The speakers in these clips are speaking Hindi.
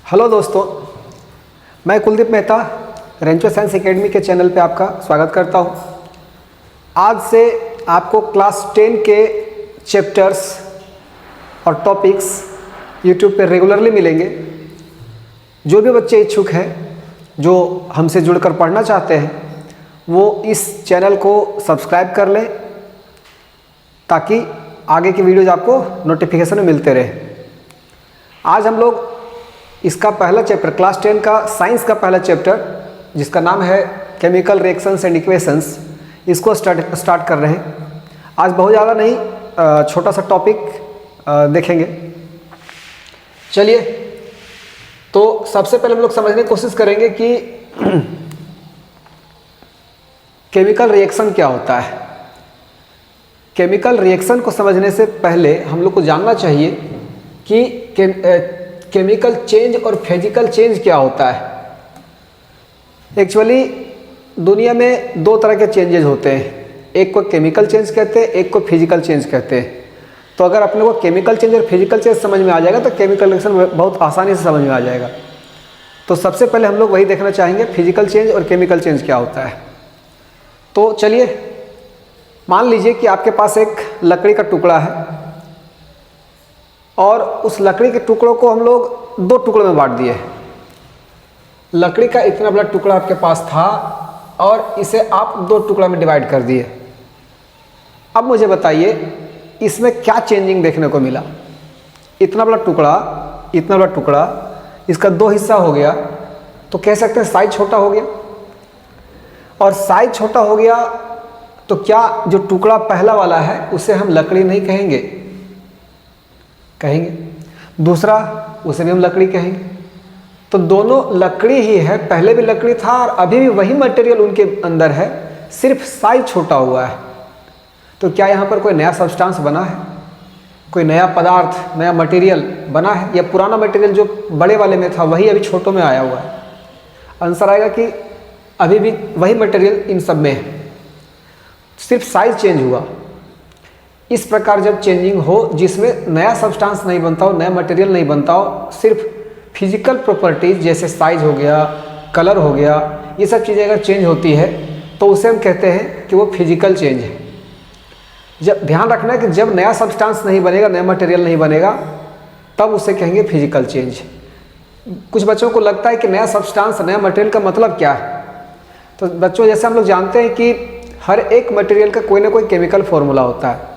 हेलो दोस्तों, मैं कुलदीप मेहता रेंचो साइंस एकेडमी के चैनल पे आपका स्वागत करता हूँ। आज से आपको क्लास 10 के चैप्टर्स और टॉपिक्स यूट्यूब पे रेगुलरली मिलेंगे। जो भी बच्चे इच्छुक हैं, जो हमसे जुड़कर पढ़ना चाहते हैं, वो इस चैनल को सब्सक्राइब कर लें ताकि आगे की वीडियोज़ आपको नोटिफिकेशन में मिलते रहे। आज हम लोग इसका पहला चैप्टर, क्लास 10 का साइंस का पहला चैप्टर, जिसका नाम है केमिकल रिएक्शंस एंड इक्वेशंस, इसको स्टार्ट कर रहे हैं। आज बहुत ज़्यादा नहीं, छोटा सा टॉपिक देखेंगे। चलिए, तो सबसे पहले हम लोग समझने की कोशिश करेंगे कि केमिकल रिएक्शन क्या होता है। केमिकल रिएक्शन को समझने से पहले हम लोग को जानना चाहिए कि केमिकल चेंज और फिजिकल चेंज क्या होता है। एक्चुअली दुनिया में दो तरह के चेंजेज होते हैं, एक को केमिकल चेंज कहते हैं, एक को फिजिकल चेंज कहते हैं। तो अगर अपने को केमिकल चेंज और फिजिकल चेंज समझ में आ जाएगा तो केमिकल रिएक्शन बहुत आसानी से समझ में आ जाएगा। तो सबसे पहले हम लोग वही देखना चाहेंगे, फिजिकल चेंज और केमिकल चेंज क्या होता है। तो चलिए, मान लीजिए कि आपके पास एक लकड़ी का टुकड़ा है और उस लकड़ी के टुकड़ों को हम लोग दो टुकड़ों में बांट दिए। लकड़ी का इतना बड़ा टुकड़ा आपके पास था और इसे आप दो टुकड़ा में डिवाइड कर दिए। अब मुझे बताइए, इसमें क्या चेंजिंग देखने को मिला। इतना बड़ा टुकड़ा, इसका दो हिस्सा हो गया, तो कह सकते हैं साइज छोटा हो गया। और साइज छोटा हो गया तो क्या जो टुकड़ा पहला वाला है उसे हम लकड़ी नहीं कहेंगे? कहेंगे। दूसरा, उसे भी हम लकड़ी कहेंगे। तो दोनों लकड़ी ही है, पहले भी लकड़ी था और अभी भी वही मटेरियल उनके अंदर है, सिर्फ साइज छोटा हुआ है। तो क्या यहाँ पर कोई नया सब्सटेंस बना है, कोई नया पदार्थ, नया मटेरियल बना है, या पुराना मटेरियल जो बड़े वाले में था वही अभी छोटों में आया हुआ है? आंसर आएगा कि अभी भी वही मटेरियल इन सब में है, सिर्फ साइज चेंज हुआ। इस प्रकार जब चेंजिंग हो जिसमें नया सब्सटेंस नहीं बनता हो, नया मटेरियल नहीं बनता हो, सिर्फ फिजिकल प्रॉपर्टीज जैसे साइज हो गया, कलर हो गया, ये सब चीज़ें अगर चेंज होती है तो उसे हम कहते हैं कि वो फिजिकल चेंज है। जब ध्यान रखना है कि जब नया सब्सटेंस नहीं बनेगा, नया मटेरियल नहीं बनेगा, तब उसे कहेंगे फिजिकल चेंज। कुछ बच्चों को लगता है कि नया सब्सटेंस, नया मटेरियल का मतलब क्या है। तो बच्चों, जैसे हम लोग जानते हैं कि हर एक मटेरियल का कोई ना कोई केमिकल फॉर्मूला होता है।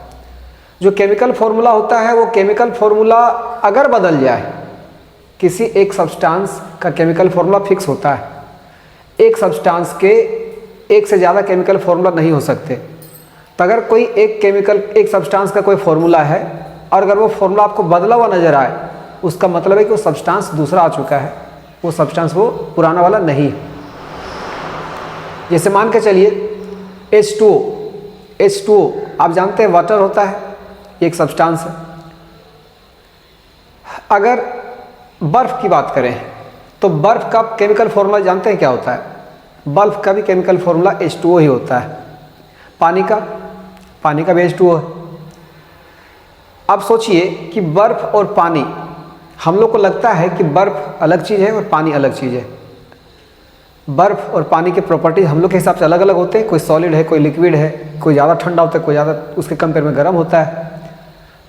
जो केमिकल फॉर्मूला होता है, वो केमिकल फॉर्मूला अगर बदल जाए, किसी एक सब्सटेंस का केमिकल फॉर्मूला फिक्स होता है। एक सब्सटेंस के एक से ज़्यादा केमिकल फॉर्मूला नहीं हो सकते। तो अगर कोई एक सब्सटेंस का कोई फॉर्मूला है और अगर वो फॉर्मूला आपको बदला हुआ नज़र आए, उसका मतलब है कि वो सब्सटेंस दूसरा आ चुका है, वो सब्सटेंस वो पुराना वाला नहीं है। जैसे मान के चलिए H2O आप जानते हैं वाटर होता है, एक सब्सटेंस है। अगर बर्फ की बात करें तो बर्फ का केमिकल फॉर्मूला जानते हैं क्या होता है? बर्फ का भी केमिकल फॉर्मूला H2O ही होता है। पानी का भी H2O है। अब सोचिए कि बर्फ और पानी, हम लोग को लगता है कि बर्फ अलग चीज़ है और पानी अलग चीज़ है। बर्फ और पानी के प्रॉपर्टीज हम लोग के हिसाब से अलग अलग होते हैं। कोई सॉलिड है, कोई लिक्विड है, कोई ज़्यादा ठंडा होता है, कोई ज़्यादा उसके कंपेयर में गर्म होता है।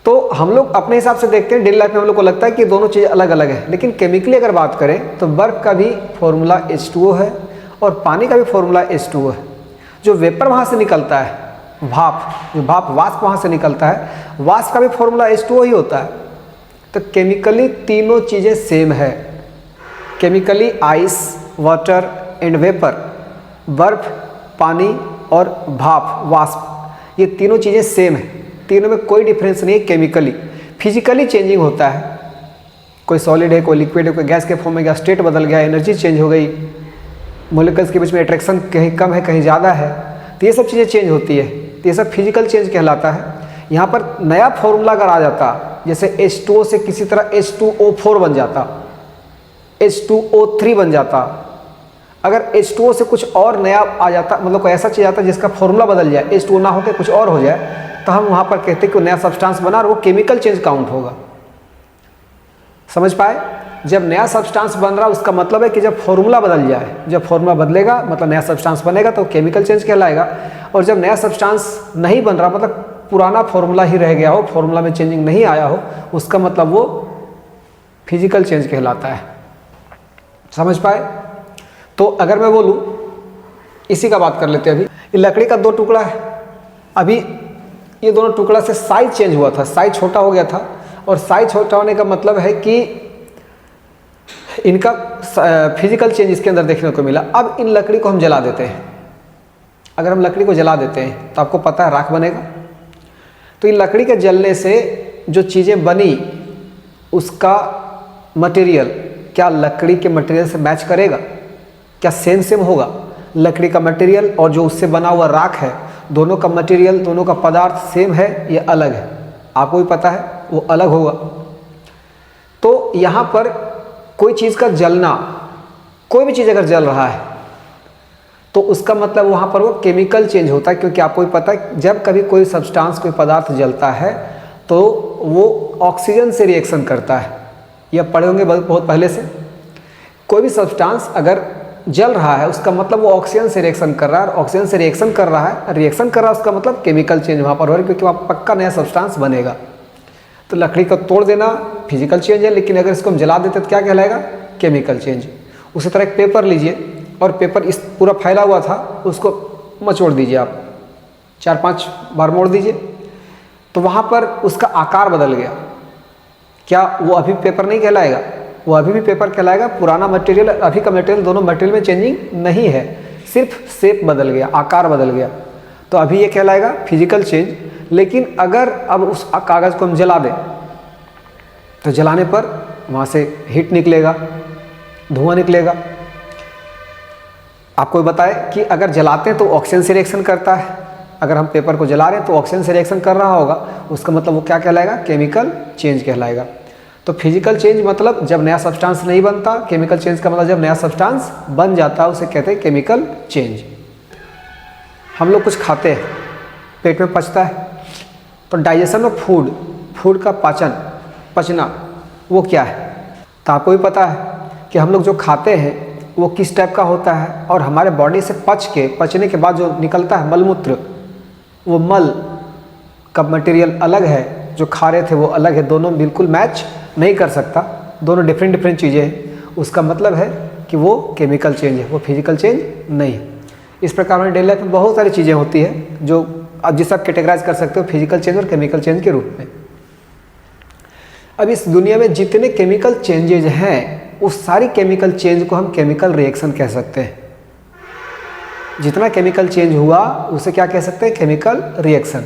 तो हम लोग अपने हिसाब से देखते हैं, डेली लाइफ में हम लोग को लगता है कि दोनों चीज़ अलग अलग है। लेकिन केमिकली अगर बात करें तो बर्फ का भी फॉर्मूला H2O है और पानी का भी फॉर्मूला H2O है। जो वेपर वहाँ से निकलता है, वाष्प वहाँ से निकलता है, वाष्प का भी फॉर्मूला H2O ही होता है। तो केमिकली तीनों चीज़ें सेम है। Chemically ice, water and vapour, बर्फ, पानी और भाप, वाष्प, ये तीनों चीज़ें सेम है। तीनों में कोई डिफरेंस नहीं है केमिकली। फिजिकली चेंजिंग होता है, कोई सॉलिड है, कोई लिक्विड है, कोई गैस के फॉर्म में गया, स्टेट बदल गया, एनर्जी चेंज हो गई, मॉलिक्यूल्स के बीच में अट्रैक्शन कहीं कम है, कहीं ज़्यादा है, तो ये सब चीज़ें चेंज होती है। तो ये सब फिजिकल चेंज कहलाता है। यहाँ पर नया फॉर्मूला अगर आ जाता, जैसे H2O से किसी तरह H2O4 बन जाता, H2O3 बन जाता, अगर H2O से कुछ और नया आ जाता, मतलब कोई ऐसा चीज़ आता जिसका फॉर्मूला बदल जाए, H2O ना होकर कुछ और हो जाए, तो हम वहाँ पर कहते हैं कि नया सब्सटेंस बना और वो केमिकल चेंज काउंट होगा। समझ पाए? जब नया सब्सटेंस बन रहा है उसका मतलब है कि जब फॉर्मूला बदल जाए, जब फॉर्मूला बदलेगा मतलब नया सब्सटेंस बनेगा तो केमिकल चेंज कहलाएगा। और जब नया सब्सटेंस नहीं बन रहा मतलब पुराना फॉर्मूला ही रह गया हो, फॉर्मूला में चेंजिंग नहीं आया हो, उसका मतलब वो फिजिकल चेंज कहलाता है। समझ पाए? तो अगर मैं बोलूँ, इसी का बात कर लेते हैं। अभी ये लकड़ी का 2 टुकड़ा है, अभी ये दोनों टुकड़ा से साइज चेंज हुआ था, साइज छोटा हो गया था। और साइज छोटा होने का मतलब है कि इनका फिजिकल चेंज इसके अंदर देखने को मिला। अब इन लकड़ी को हम जला देते हैं। अगर हम लकड़ी को जला देते हैं तो आपको पता है राख बनेगा। तो इन लकड़ी के जलने से जो चीज़ें बनी उसका मटेरियल क्या लकड़ी के मटेरियल से मैच करेगा? क्या सेम होगा? लकड़ी का मटेरियल और जो उससे बना हुआ राख है, दोनों का मटेरियल, दोनों का पदार्थ सेम है या अलग है? आपको भी पता है वो अलग होगा। तो यहाँ पर कोई चीज़ का जलना, कोई भी चीज़ अगर जल रहा है तो उसका मतलब वहाँ पर वो केमिकल चेंज होता है। क्योंकि आपको भी पता है जब कभी कोई सब्सटेंस, कोई पदार्थ जलता है तो वो ऑक्सीजन से रिएक्शन करता है। यह पढ़े होंगे बहुत पहले से। कोई भी सब्सटेंस अगर जल रहा है उसका मतलब वो ऑक्सीजन से रिएक्शन कर रहा है, और ऑक्सीजन से रिएक्शन कर रहा है उसका मतलब केमिकल चेंज वहाँ पर हो रहा है, क्योंकि वहाँ पक्का नया सब्सटेंस बनेगा। तो लकड़ी को तोड़ देना फिजिकल चेंज है, लेकिन अगर इसको हम जला देते तो क्या कहलाएगा? Chemical change. उसी तरह एक पेपर लीजिए और पेपर इस पूरा फैला हुआ था, उसको मचोड़ दीजिए आप, 4-5 बार मोड़ दीजिए, तो वहाँ पर उसका आकार बदल गया। क्या वो अभी पेपर नहीं कहलाएगा? वो अभी भी पेपर कहलाएगा। पुराना मटेरियल, अभी का मटेरियल, दोनों मटेरियल में चेंजिंग नहीं है, सिर्फ शेप बदल गया, आकार बदल गया। तो अभी ये कहलाएगा फिजिकल चेंज। लेकिन अगर अब उस कागज़ को हम जला दें तो जलाने पर वहाँ से हीट निकलेगा, धुआं निकलेगा। आपको बताए कि अगर जलाते हैं तो ऑक्सीजन से रिएक्शन करता है। अगर हम पेपर को जला रहे हैं तो ऑक्सीजन से रिएक्शन कर रहा होगा, उसका मतलब वो क्या कहलाएगा? केमिकल चेंज कहलाएगा। तो फिजिकल चेंज मतलब जब नया सब्सटेंस नहीं बनता, केमिकल चेंज का मतलब जब नया सब्सटेंस बन जाता है, उसे कहते हैं केमिकल चेंज। हम लोग कुछ खाते हैं, पेट में पचता है, तो डाइजेशन ऑफ फूड का पचना वो क्या है? तो आपको भी पता है कि हम लोग जो खाते हैं वो किस टाइप का होता है, और हमारे बॉडी से पचने के बाद जो निकलता है मलमूत्र, वो मल का मटेरियल अलग है, जो खा रहे थे वो अलग है, दोनों बिल्कुल मैच नहीं कर सकता, दोनों डिफरेंट चीज़ें हैं। उसका मतलब है कि वो केमिकल चेंज है, वो फिजिकल चेंज नहीं है। इस प्रकार में डेली लाइफ में बहुत सारी चीज़ें होती हैं जो आप जिस आप कैटेगराइज कर सकते हो फिजिकल चेंज और केमिकल चेंज के रूप में। अब इस दुनिया में जितने केमिकल चेंजेज हैं उस सारी केमिकल चेंज को हम केमिकल रिएक्शन कह सकते हैं। जितना केमिकल चेंज हुआ उसे क्या कह सकते हैं? Chemical reaction.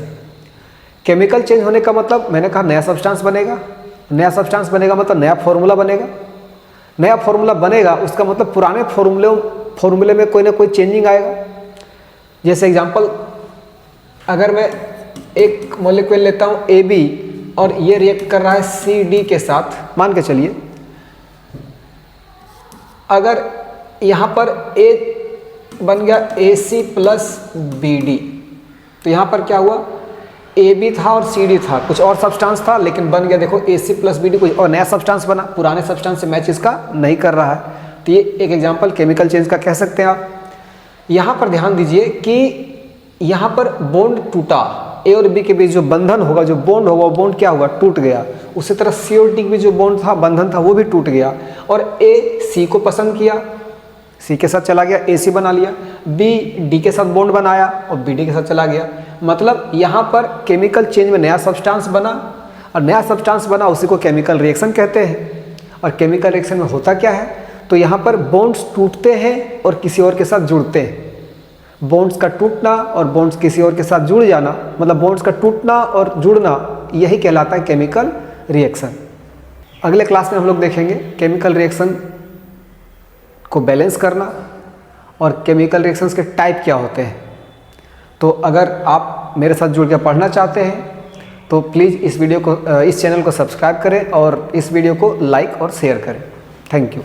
केमिकल चेंज होने का मतलब मैंने कहा नया सब्सटेंस बनेगा, नया सब्सटेंस बनेगा मतलब नया फॉर्मूला बनेगा, नया फॉर्मूला बनेगा उसका मतलब पुराने फॉर्मूले में कोई ना कोई चेंजिंग आएगा। जैसे एग्जांपल, अगर मैं एक मॉलिक्यूल लेता हूँ AB और ये रिएक्ट कर रहा है CD के साथ, मान के चलिए अगर यहाँ पर A बन गया AC प्लस BD, तो यहाँ पर क्या हुआ? AB था और CD था, कुछ और सब्सटेंस था, लेकिन बन गया देखो AC प्लस BD, कोई और नया सब्सटेंस बना, पुराने सब्सटेंस से मैच इसका नहीं कर रहा है। तो ये एक एग्जांपल केमिकल चेंज का कह सकते हैं आप। यहाँ पर ध्यान दीजिए कि यहाँ पर बॉन्ड टूटा, A और B के बीच जो बंधन होगा, जो बॉन्ड होगा, वो बॉन्ड क्या हुआ? टूट गया। उसी तरह C और D के बीच जो बॉन्ड था, बंधन था, वो भी टूट गया। और A C को पसंद किया, C के साथ चला गया, AC बना लिया, B D के साथ बॉन्ड बनाया और BD के साथ चला गया। मतलब यहाँ पर केमिकल चेंज में नया सब्सटेंस बना, और नया सब्सटेंस बना उसी को केमिकल रिएक्शन कहते हैं। और केमिकल रिएक्शन में होता क्या है? तो यहाँ पर बॉन्ड्स टूटते हैं और किसी और के साथ जुड़ते हैं। बॉन्ड्स का टूटना और बॉन्ड्स किसी और के साथ जुड़ जाना, मतलब बॉन्ड्स का टूटना और जुड़ना, यही कहलाता है केमिकल रिएक्शन। अगले क्लास में हम लोग देखेंगे केमिकल रिएक्शन को बैलेंस करना और केमिकल रिएक्शंस के टाइप क्या होते हैं। तो अगर आप मेरे साथ जुड़ के पढ़ना चाहते हैं तो प्लीज़ इस चैनल को सब्सक्राइब करें और इस वीडियो को लाइक और शेयर करें। Thank you.